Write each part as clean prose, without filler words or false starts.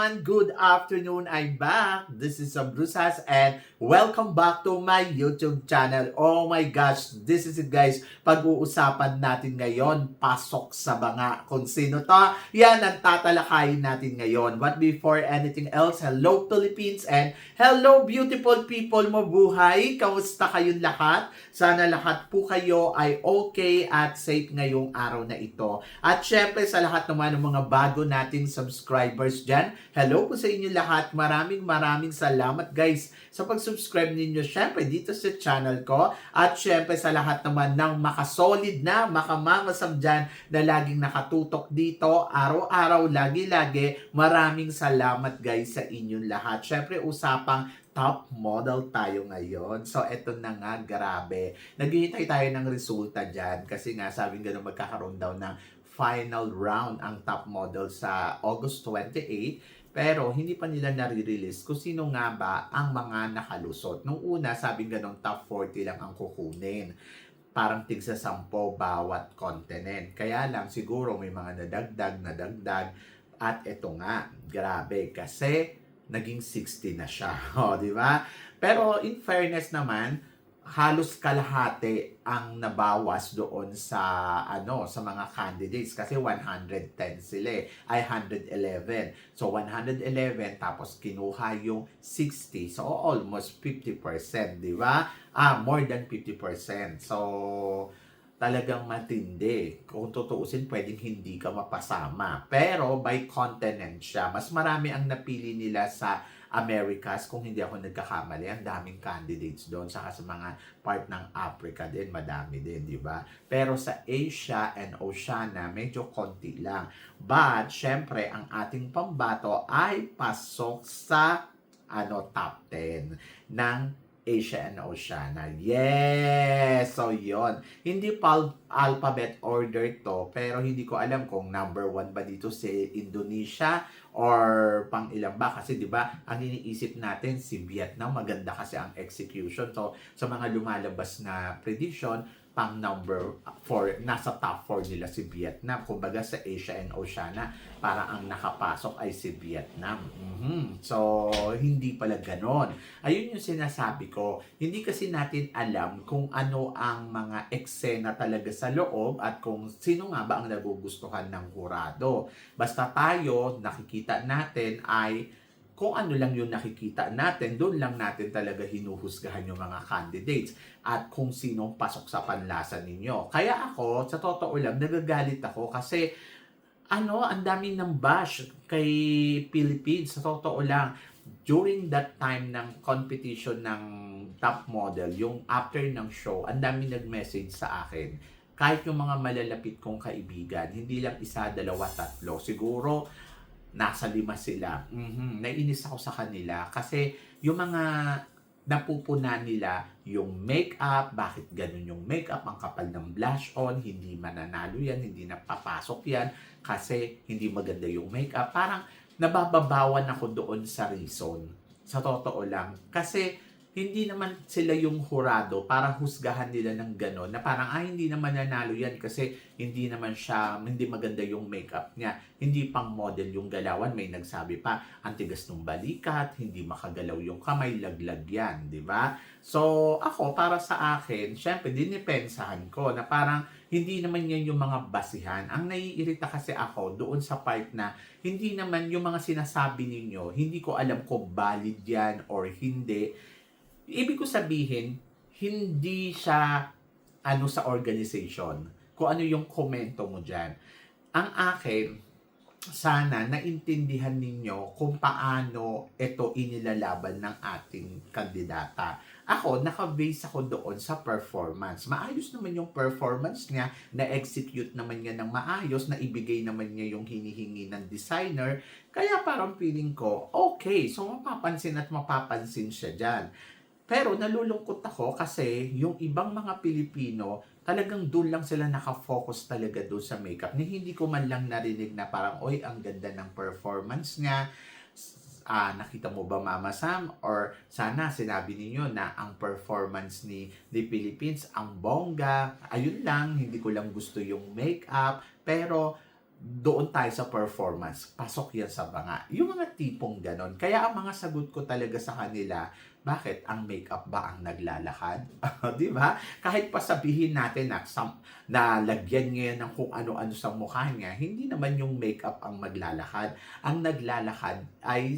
everyone! Good afternoon! I'm back! This is Brusas and welcome back to my YouTube channel. Oh my gosh! This is it guys. Pag-uusapan natin ngayon, pasok sa banga. Kung sino to, yan ang tatalakayin natin ngayon. But before anything else, hello Philippines and hello beautiful people mo buhay! Kamusta kayong lahat? Sana lahat po kayo ay okay at safe ngayong araw na ito. At syempre sa lahat naman ng mga bago nating subscribers dyan, hello po sa inyo lahat. Maraming salamat guys sa pag-subscribe ninyo syempre dito sa channel ko. At syempre sa lahat naman ng makasolid na, makamamasam dyan na laging nakatutok dito, araw-araw, lagi-lagi. Maraming salamat guys sa inyong lahat. Syempre usapang top model tayo ngayon. So, eto na nga, grabe. Naghihintay tayo ng resulta dyan kasi nga, sabi nga magkakaroon daw ng final round ang top model sa August 28. Pero, hindi pa nila nare-release kung sino nga ba ang mga nakalusot. Nung una, sabi nga top 40 lang ang kukunin. Parang tigsa 10 bawat continent. Kaya lang, siguro may mga nadagdag. At eto nga, grabe. Kasi, naging 60 na siya. O, di ba? Pero in fairness naman, halos kalahati ang nabawas doon sa sa mga candidates kasi 110 sila ay 111. So 111 tapos kinuha yung 60. So almost 50%, di ba? More than 50%. So talagang matindi. Kung tutuusin, pwedeng hindi ka mapasama. Pero by continent siya. Mas marami ang napili nila sa Americas, kung hindi ako nagkakamali. Ang daming candidates doon. Saka sa mga part ng Africa din, madami din, di ba? Pero sa Asia and Oceania, medyo konti lang. But, syempre, ang ating pambato ay pasok sa top 10 ng Asia and Oceania. Yes! So, yon. Hindi pa alphabet order to, pero hindi ko alam kung number 1 ba dito si Indonesia or pang ilang ba. Kasi, di ba, ang iniisip natin si Vietnam, maganda kasi ang execution. So, sa mga lumalabas na prediction, pang number 4, nasa top 4 nila si Vietnam. Kumbaga sa Asia and Oceania, parang ang nakapasok ay si Vietnam. So, hindi pala ganon. Ayun yung sinasabi ko. Hindi kasi natin alam kung ano ang mga eksena talaga sa loob at kung sino nga ba ang nagugustuhan ng hurado. Basta tayo, nakikita natin ay kung ano lang yung nakikita natin, doon lang natin talaga hinuhusgahan yung mga candidates at kung sinong pasok sa panlasa ninyo. Kaya ako, sa totoo lang, nagagalit ako kasi ang dami ng bash kay Philippines. Sa totoo lang, during that time ng competition ng top model, yung after ng show, ang dami nag-message sa akin. Kahit yung mga malalapit kong kaibigan, hindi lang isa, dalawa, tatlo. Siguro, nasa 5 sila. Naiinis ako sa kanila kasi yung mga napupuna nila yung makeup, bakit ganun yung makeup, ang kapal ng blush on, hindi mananalo yan, hindi napapasok yan kasi hindi maganda yung makeup. Parang nabababawan ako doon sa reason. Sa totoo lang. Kasi hindi naman sila yung hurado para husgahan nila ng gano'n na parang hindi naman nanalo yan kasi hindi naman siya, hindi maganda yung makeup niya. Hindi pang model yung galawan. May nagsabi pa, ang tigas ng balikat, hindi makagalaw yung kamay, laglag yan, di ba? So, ako, para sa akin, syempre, dinipensahan ko na parang hindi naman yan yung mga basihan. Ang naiirita kasi ako doon sa part na hindi naman yung mga sinasabi ninyo, hindi ko alam kung valid yan or hindi. Ibig ko sabihin, hindi siya sa organization. Kung ano yung komento mo dyan. Ang akin, sana naintindihan ninyo kung paano ito inilalaban ng ating kandidata. Ako, naka-base ako doon sa performance. Maayos naman yung performance niya, na-execute naman niya ng maayos, na ibigay naman niya yung hinihingi ng designer. Kaya parang feeling ko, okay, so mapapansin at mapapansin siya dyan. Pero nalulungkot ako kasi yung ibang mga Pilipino, talagang doon lang sila nakafocus talaga doon sa makeup. Hindi ko man lang narinig na parang, oy, ang ganda ng performance niya. Nakita mo ba Mama Sam? Or sana sinabi ninyo na ang performance ni Philippines ang bongga. Ayun lang, hindi ko lang gusto yung makeup. Pero doon tayo sa performance, pasok yan sa banga. Yung mga tipong ganon. Kaya ang mga sagot ko talaga sa kanila, bakit? Ang makeup ba ang naglalakad? Di ba? Kahit pa sabihin natin na lagyan niya ng kung ano-ano sa mukha niya, hindi naman yung makeup ang maglalakad. Ang naglalakad ay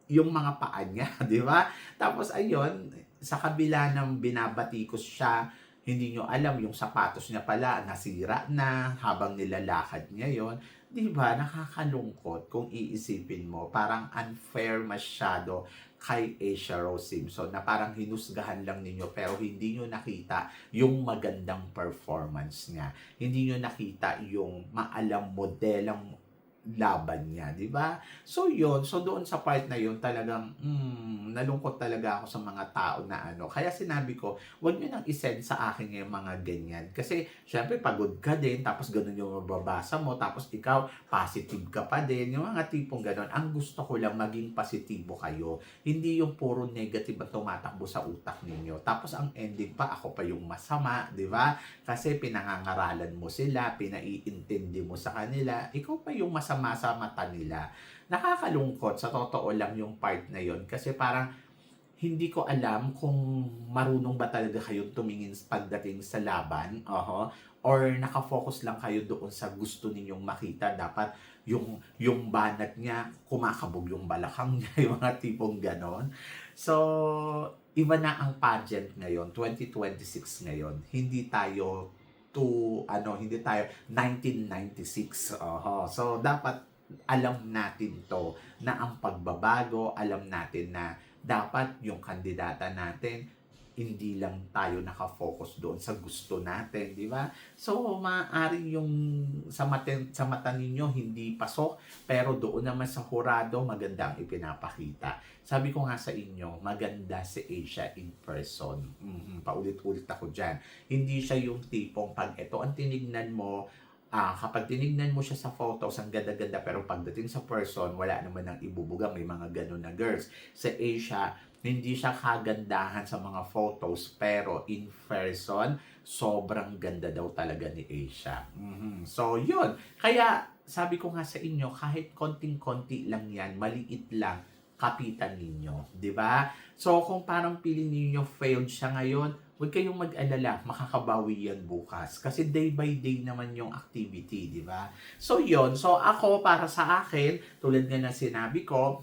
yung mga paa niya, di ba? Tapos ayun, sa kabila ng binabatikos siya, hindi nyo alam yung sapatos niya pala nasira na habang nilalakad niya yon. Di ba? Nakakalungkot kung iisipin mo. Parang unfair masyado kay Asia Rose Simpson na parang hinusgahan lang ninyo pero hindi nyo nakita yung magandang performance niya. Hindi nyo nakita yung maalam modelang laban niya, di ba? So yun, so doon sa part na yun talagang nalungkot talaga ako sa mga tao na ano. Kaya sinabi ko, wag niyo nang isend sa akin yung mga ganyan. Kasi syempre pagod ka din, tapos ganun yung mababasa mo, tapos ikaw positive ka pa din. Yung mga tipong ganun. Ang gusto ko lang maging positibo kayo. Hindi yung puro negative ang tumatakbo sa utak ninyo. Tapos ang ending pa, ako pa yung masama, di ba? Kasi pinangangaralan mo sila, pinaiintindi mo sa kanila, ikaw pa yung masama sa mata nila. Nakakalungkot sa totoo lang yung part na yon kasi parang hindi ko alam kung marunong ba talaga kayo tumingin pagdating sa laban, or nakafocus lang kayo doon sa gusto ninyong makita. Dapat yung banat niya, kumakabog yung balakang niya, yung mga tipong ganon. So, iba na ang pageant ngayon, 2026 ngayon. Hindi tayo 1996. So, dapat alam natin to na ang pagbabago, alam natin na dapat yung kandidata natin, hindi lang tayo nakafocus doon sa gusto natin, di ba? So, maaari yung sa mata ninyo hindi pasok, pero doon naman sa hurado, maganda ang ipinapakita. Sabi ko nga sa inyo, maganda si Asia in person. Paulit-ulit ako dyan. Hindi siya yung tipong pag ito ang tinignan mo, kapag tinignan mo siya sa photos, ang ganda-ganda, pero pagdating sa person, wala naman ang ibubuga. May mga ganun na girls. Sa Asia, hindi siya kagandahan sa mga photos, pero in person, sobrang ganda daw talaga ni Asia. So, yun. Kaya, sabi ko nga sa inyo, kahit konting-konti lang yan, maliit lang, kapitan ninyo. Di ba? So, kung parang feeling ninyo failed siya ngayon, huwag kayong mag-alala, makakabawi yan bukas. Kasi day by day naman yung activity, di ba? So, yun. So, ako, para sa akin, tulad nga na sinabi ko,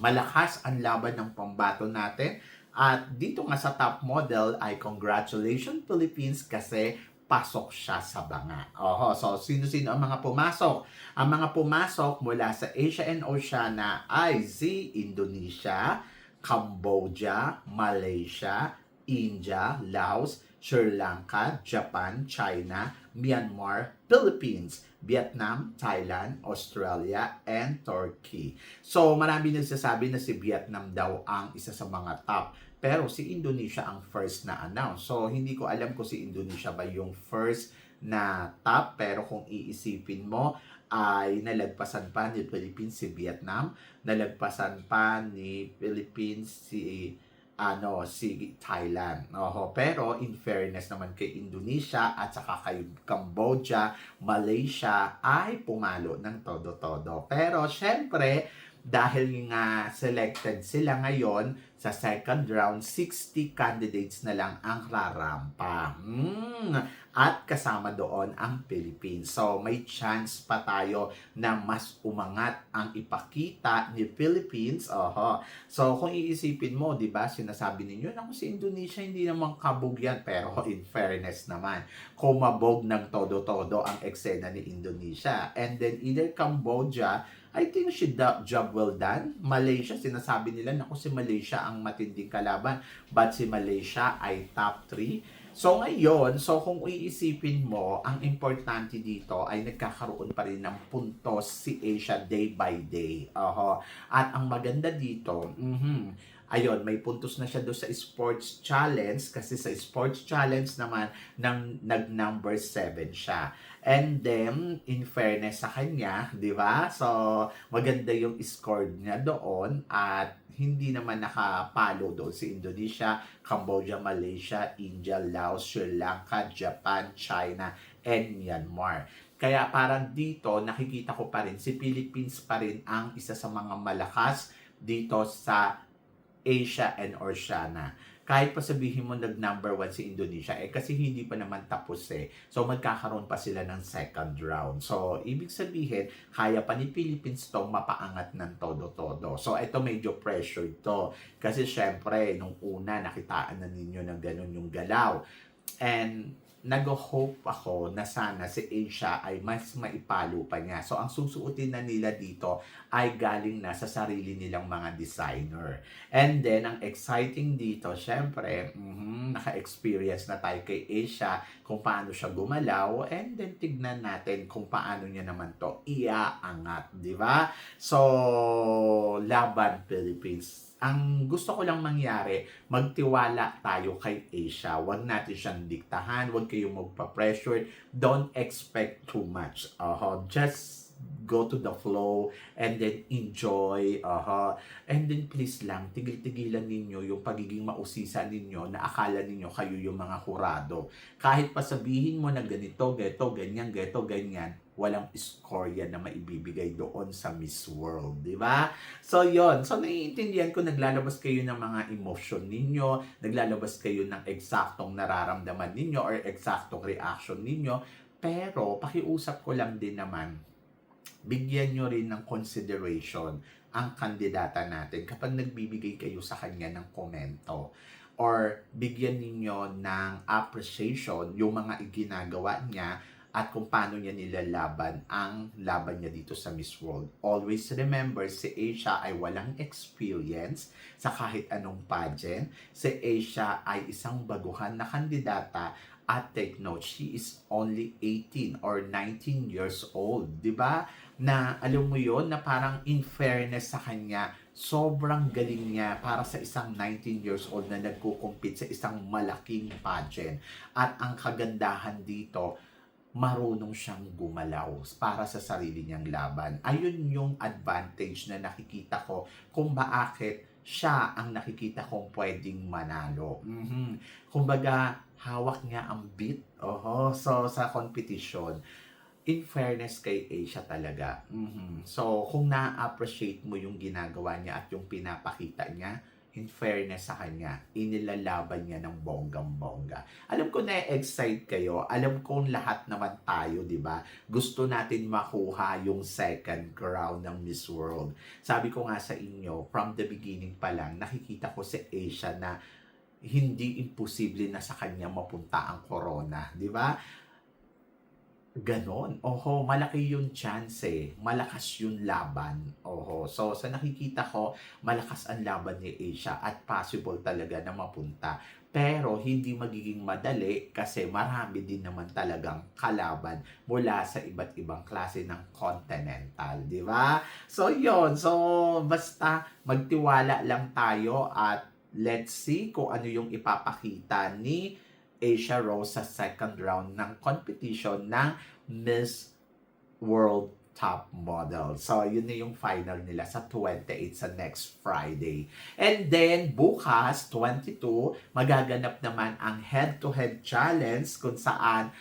malakas ang laban ng pambato natin. At dito nga sa top model ay congratulations Philippines kasi pasok siya sa banga. So sino-sino ang mga pumasok? Ang mga pumasok mula sa Asia and Oceania ay si Indonesia, Cambodia, Malaysia, India, Laos, Sri Lanka, Japan, China, Myanmar, Philippines, Vietnam, Thailand, Australia, and Turkey. So, marami nagsasabi na si Vietnam daw ang isa sa mga top. Pero si Indonesia ang first na announce. So, hindi ko alam kung si Indonesia ba yung first na top. Pero kung iisipin mo, ay nalagpasan pa ni Philippines si Vietnam. Nalagpasan pa ni Philippines si Thailand. Pero in fairness naman kay Indonesia at saka kay Cambodia, Malaysia ay pumalo ng todo-todo. Pero syempre, dahil nga selected sila ngayon sa second round, 60 candidates na lang ang rarampa. At kasama doon ang Philippines. So may chance pa tayo na mas umangat ang ipakita ni Philippines. So kung iisipin mo, 'di ba, sinasabi ninyo na si Indonesia hindi naman kabog yan, pero in fairness naman, kumabog ng todo-todo ang eksena ni Indonesia. And then either Cambodia, I think she job well done. Malaysia, sinasabi nila na si Malaysia ang matinding kalaban, but si Malaysia ay top 3. So ngayon, kung iisipin mo, ang importante dito ay nagkakaroon pa rin ng puntos si Asia day by day. At ang maganda dito, ayun, may puntos na siya doon sa sports challenge kasi sa sports challenge naman nag-number 7 siya. And then, in fairness sa kanya, di ba? So, maganda yung score niya doon at hindi naman nakapalo doon si Indonesia, Cambodia, Malaysia, India, Laos, Sri Lanka, Japan, China, and Myanmar. Kaya parang dito, nakikita ko pa rin, si Philippines pa rin ang isa sa mga malakas dito sa Asia and Oceania. Kahit pa sabihin mo nag-number 1 si Indonesia, kasi hindi pa naman tapos eh. So magkakaroon pa sila ng second round. So ibig sabihin, kaya pa ni Philippines to mapaangat ng todo-todo. So ito medyo pressure to. Kasi syempre, nung una nakitaan na ninyo ng ganun yung galaw. And nag-hope ako na sana si Asia ay mas maipalo pa niya. So, ang susuotin na nila dito ay galing na sa sarili nilang mga designer. And then, ang exciting dito, syempre, naka-experience na tayo kay Asia kung paano siya gumalaw. And then, tignan natin kung paano niya naman to iaangat, di ba? So, laban Philippines. Ang gusto ko lang mangyari, magtiwala tayo kay Asia. Huwag natin siyang diktahan, huwag kayong magpa-pressure. Don't expect too much. Just go to the flow and then enjoy. And then please lang, tigil-tigilan ninyo yung pagiging mausisa ninyo na akala ninyo kayo yung mga hurado. Kahit pa sabihin mo na ganito, ganyan, walang score yan na maibibigay doon sa Miss World, di ba? So, yon. So, naiintindihan ko, naglalabas kayo ng mga emotion ninyo, naglalabas kayo ng eksaktong nararamdaman ninyo or eksaktong reaction ninyo, pero pakiusap ko lang din naman, bigyan nyo rin ng consideration ang kandidata natin kapag nagbibigay kayo sa kanya ng komento or bigyan ninyo ng appreciation yung mga iginagawa niya at kung paano niya nilalaban ang laban niya dito sa Miss World. Always remember, si Asia ay walang experience sa kahit anong pageant. Si Asia ay isang baguhan na kandidata at take note, she is only 18 or 19 years old. Diba? Na alam mo yon na parang in fairness sa kanya, sobrang galing niya para sa isang 19 years old na nagkukumpit sa isang malaking pageant. At ang kagandahan dito, marunong siyang gumalaw para sa sarili niyang laban. Ayun yung advantage na nakikita ko kung bakit siya ang nakikita kong pwedeng manalo. Kumbaga, hawak niya ang beat. So, sa competition, in fairness kay Asia talaga. So, kung na-appreciate mo yung ginagawa niya at yung pinapakita niya, in fairness sa kanya, inilalaban niya ng bonggang-bongga. Alam ko na-excite kayo. Alam kong lahat naman tayo, di ba? Gusto natin makuha yung second crown ng Miss World. Sabi ko nga sa inyo, from the beginning pa lang, nakikita ko si Asia na hindi imposible na sa kanya mapunta ang corona, di ba? Ganon. Malaki yung chance eh. Malakas yung laban. So sa nakikita ko, malakas ang laban ni Asia at possible talaga na mapunta. Pero hindi magiging madali kasi marami din naman talagang kalaban mula sa iba't ibang klase ng continental, di ba? So yon. So basta magtiwala lang tayo at let's see kung ano yung ipapakita ni Asia Rose sa second round ng competition ng Miss World Top Model. So, yun na yung final nila sa 28 sa next Friday. And then, bukas, 22, magaganap naman ang head-to-head challenge kung saan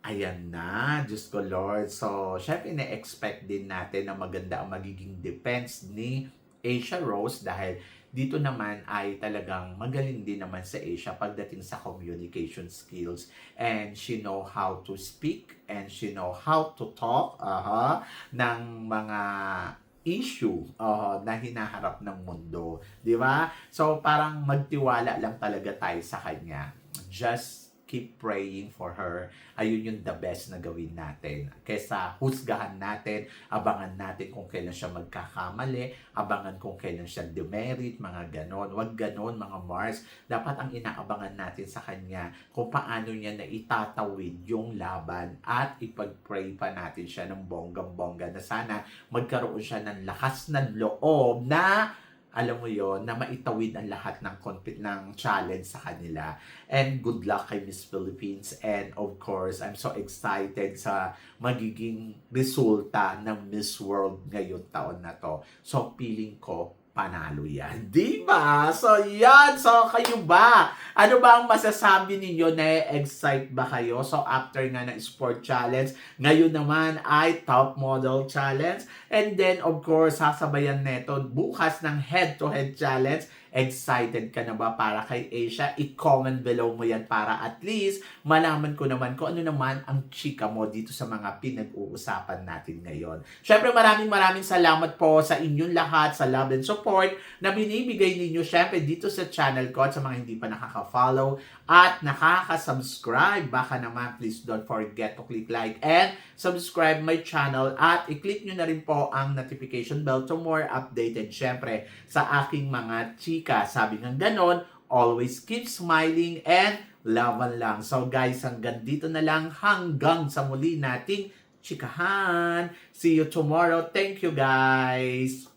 ayan na, Diyos ko Lord. So, syempre na-expect din natin na maganda ang magiging defense ni Asia Rose dahil dito naman ay talagang magaling din naman sa Asia pagdating sa communication skills and she know how to speak and she know how to talk ng mga issue na hinaharap ng mundo, di ba? So parang magtiwala lang talaga tayo sa kanya. Just keep praying for her. Ayun yung the best na gawin natin. Kesa husgahan natin, abangan natin kung kailan siya magkakamali, abangan kung kailan siya demerit, mga ganon. Wag ganon, mga Mars. Dapat ang inaabangan natin sa kanya kung paano niya na itatawid yung laban at ipag-pray pa natin siya ng bonggang-bongga na sana magkaroon siya ng lakas ng loob na alam mo yon na maitawid ang lahat ng challenge sa kanila. And good luck kay Miss Philippines. And of course, I'm so excited sa magiging resulta ng Miss World ngayong taon na to. So, feeling ko, panalo yan. Di ba? So, yan. So, kayo ba? Ano ba ang masasabi ninyo? Na-excite ba kayo? So, after nga ng Sport Challenge, ngayon naman ay Top Model Challenge. And then, of course, sasabayan neto bukas ng Head-to-Head Challenge. Excited ka na ba para kay Asia? I-comment below mo yan para at least malaman ko naman kung ano naman ang chika mo dito sa mga pinag-uusapan natin ngayon. Syempre maraming salamat po sa inyong lahat sa love and support na binibigay ninyo syempre dito sa channel ko at sa mga hindi pa nakaka-follow at nakaka-subscribe. Baka naman please don't forget to click like and subscribe my channel at i-click nyo na rin po ang notification bell to more updated syempre sa aking mga chika. Sabi ng ganon, always keep smiling and laban lang. So guys, hanggang dito na lang. Hanggang sa muli nating chikahan. See you tomorrow. Thank you guys.